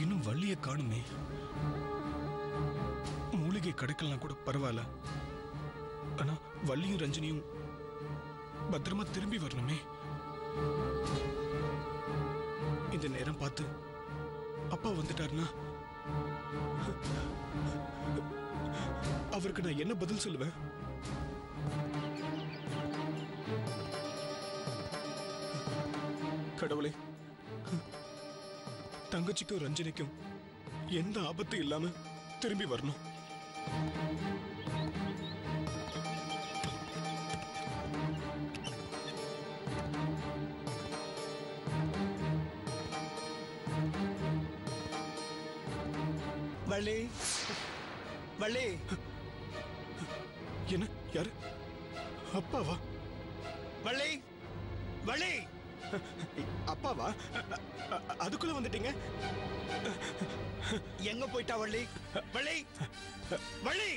இன்னும் வள்ளிய காணுமே. மூலிகை கிடைக்கலாம் கூட பரவாயில்ல, ஆனா வள்ளியும் ரஞ்சனியும் பத்திரமா திரும்பி வரணுமே. இந்த நேரம் பார்த்து அப்பா வந்துட்டாருன்னா அவருக்கு நான் என்ன பதில் சொல்லுவேன்? கடவுளே, தங்கச்சிக்கும் ரஞ்சனிக்கும் எந்த ஆபத்தும் இல்லாம திரும்பி வரணும். வள்ளி, வள்ளி. என்ன? யாரு? அப்பாவா? வள்ளி, வள்ளி. அப்பாவா? அதுக்குள்ள வந்துட்டீங்க? எங்க போயிட்டா வள்ளி? வள்ளி, வள்ளி.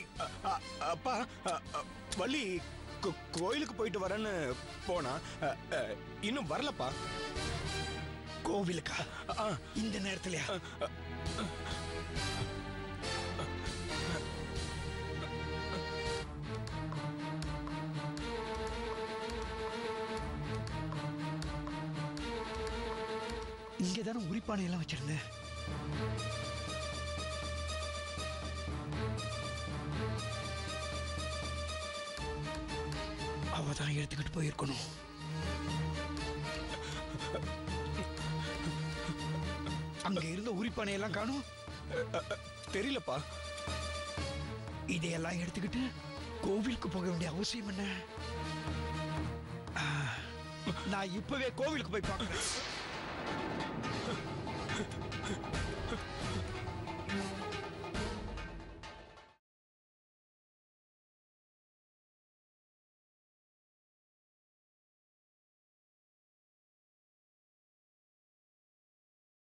அப்பா, வள்ளி கோயிலுக்கு போயிட்டு வரேன்னு போனா, இன்னும் வரலப்பா. கோவிலுக்கா? இந்த நேரத்துலயா? இங்கதானே உரிப்பானை எல்லாம் வச்சிருந்தேன். அவதான் எடுத்துக்கிட்டு போயிருக்கணும். அங்க இருந்த உரிப்பானை எல்லாம் காணும். தெரியலப்பா. இதையெல்லாம் எடுத்துக்கிட்டு கோவிலுக்கு போக வேண்டிய அவசியம் என்ன? நான் இப்பவே கோவிலுக்கு போய் பார்க்கிறேன்.